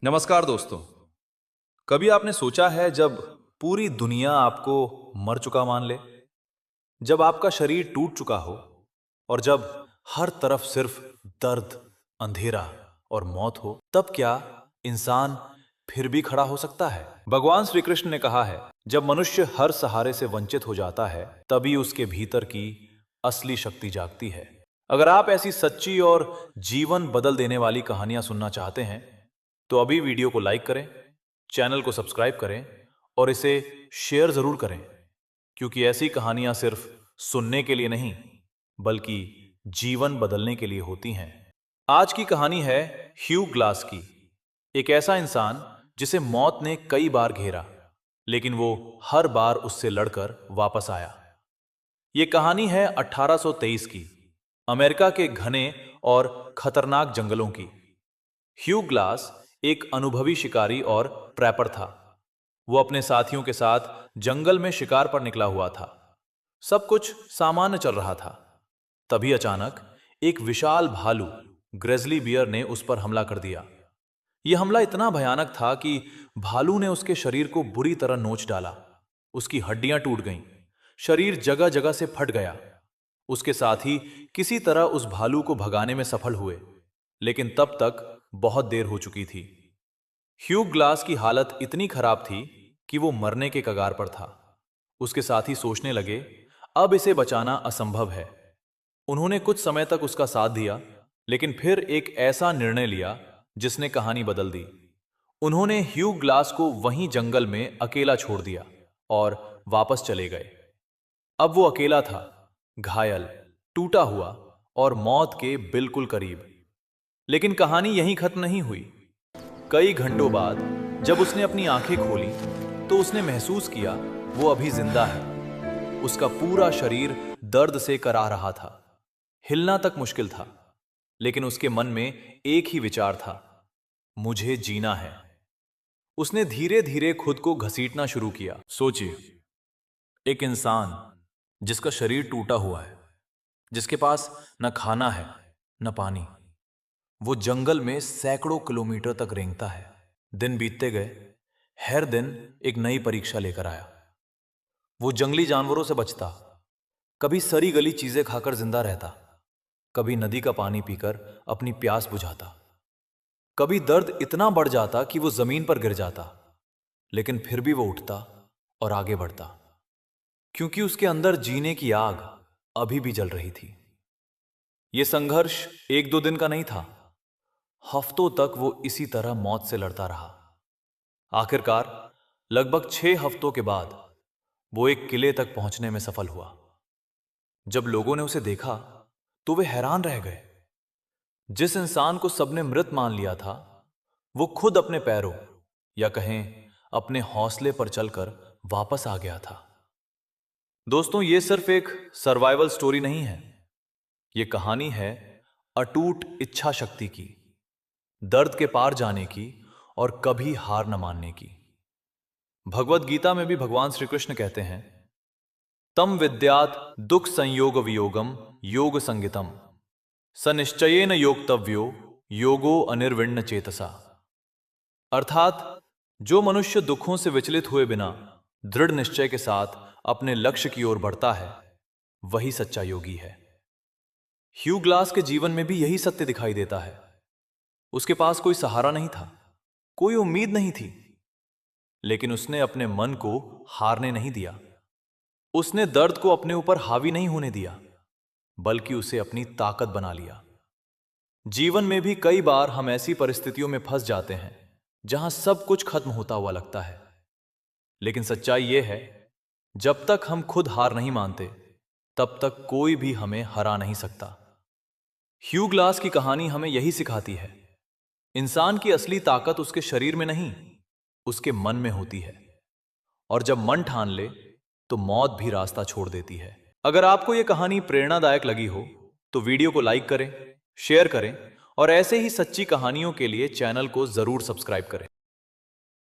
नमस्कार दोस्तों। कभी आपने सोचा है जब पूरी दुनिया आपको मर चुका मान ले, जब आपका शरीर टूट चुका हो और जब हर तरफ सिर्फ दर्द, अंधेरा और मौत हो, तब क्या इंसान फिर भी खड़ा हो सकता है? भगवान श्री कृष्ण ने कहा है, जब मनुष्य हर सहारे से वंचित हो जाता है, तभी उसके भीतर की असली शक्ति जागती है। अगर आप ऐसी सच्ची और जीवन बदल देने वाली कहानियां सुनना चाहते हैं, तो अभी वीडियो को लाइक करें, चैनल को सब्सक्राइब करें और इसे शेयर जरूर करें, क्योंकि ऐसी कहानियां सिर्फ सुनने के लिए नहीं, बल्कि जीवन बदलने के लिए होती हैं। आज की कहानी है ह्यू ग्लास की, एक ऐसा इंसान जिसे मौत ने कई बार घेरा, लेकिन वो हर बार उससे लड़कर वापस आया। ये कहानी है 1823 की, अमेरिका के घने और खतरनाक जंगलों की। ह्यू ग्लास एक अनुभवी शिकारी और ट्रैपर था। वो अपने साथियों के साथ जंगल में शिकार पर निकला हुआ था। सब कुछ सामान्य चल रहा था। तभी अचानक एक विशाल भालू, ग्रिजली बियर ने उस पर हमला कर दिया। यह हमला इतना भयानक था कि भालू ने उसके शरीर को बुरी तरह नोच डाला। उसकी हड्डियां टूट गईं, शरीर जगह जगह से फट गया। उसके साथी किसी तरह उस भालू को भगाने में सफल हुए, लेकिन तब तक बहुत देर हो चुकी थी। ह्यू ग्लास की हालत इतनी खराब थी कि वो मरने के कगार पर था। उसके साथी सोचने लगे, अब इसे बचाना असंभव है। उन्होंने कुछ समय तक उसका साथ दिया, लेकिन फिर एक ऐसा निर्णय लिया जिसने कहानी बदल दी। उन्होंने ह्यू ग्लास को वहीं जंगल में अकेला छोड़ दिया और वापस चले गए। अब वो अकेला था, घायल, टूटा हुआ और मौत के बिल्कुल करीब। लेकिन कहानी यहीं खत्म नहीं हुई। कई घंटों बाद जब उसने अपनी आंखें खोली, तो उसने महसूस किया वो अभी जिंदा है। उसका पूरा शरीर दर्द से कराह रहा था, हिलना तक मुश्किल था। लेकिन उसके मन में एक ही विचार था, मुझे जीना है। उसने धीरे धीरे खुद को घसीटना शुरू किया। सोचिए, एक इंसान जिसका शरीर टूटा हुआ है, जिसके पास न खाना है न पानी, वो जंगल में सैकड़ों किलोमीटर तक रेंगता है। दिन बीतते गए, हर दिन एक नई परीक्षा लेकर आया। वो जंगली जानवरों से बचता, कभी सड़ी गली चीजें खाकर जिंदा रहता, कभी नदी का पानी पीकर अपनी प्यास बुझाता, कभी दर्द इतना बढ़ जाता कि वो जमीन पर गिर जाता, लेकिन फिर भी वो उठता और आगे बढ़ता, क्योंकि उसके अंदर जीने की आग अभी भी जल रही थी। ये संघर्ष एक दो दिन का नहीं था, हफ्तों तक वो इसी तरह मौत से लड़ता रहा। आखिरकार लगभग 6 हफ्तों के बाद वो एक किले तक पहुंचने में सफल हुआ। जब लोगों ने उसे देखा तो वे हैरान रह गए। जिस इंसान को सबने मृत मान लिया था, वो खुद अपने पैरों, या कहें अपने हौसले पर चलकर वापस आ गया था। दोस्तों, ये सिर्फ एक सर्वाइवल स्टोरी नहीं है, ये कहानी है अटूट इच्छा शक्ति की, दर्द के पार जाने की और कभी हार न मानने की। भगवत गीता में भी भगवान श्री कृष्ण कहते हैं, तम विद्यात दुख संयोग वियोगम योग संगितम स निश्चयेन योक्तव्यो योगो अनिर्विण्ण चेतसा। अर्थात जो मनुष्य दुखों से विचलित हुए बिना दृढ़ निश्चय के साथ अपने लक्ष्य की ओर बढ़ता है, वही सच्चा योगी है। ह्यू ग्लास के जीवन में भी यही सत्य दिखाई देता है। उसके पास कोई सहारा नहीं था, कोई उम्मीद नहीं थी, लेकिन उसने अपने मन को हारने नहीं दिया। उसने दर्द को अपने ऊपर हावी नहीं होने दिया, बल्कि उसे अपनी ताकत बना लिया। जीवन में भी कई बार हम ऐसी परिस्थितियों में फंस जाते हैं जहां सब कुछ खत्म होता हुआ लगता है, लेकिन सच्चाई यह है, जब तक हम खुद हार नहीं मानते, तब तक कोई भी हमें हरा नहीं सकता। ह्यू ग्लास की कहानी हमें यही सिखाती है, इंसान की असली ताकत उसके शरीर में नहीं, उसके मन में होती है। और जब मन ठान ले, तो मौत भी रास्ता छोड़ देती है। अगर आपको यह कहानी प्रेरणादायक लगी हो, तो वीडियो को लाइक करें, शेयर करें और ऐसे ही सच्ची कहानियों के लिए चैनल को जरूर सब्सक्राइब करें।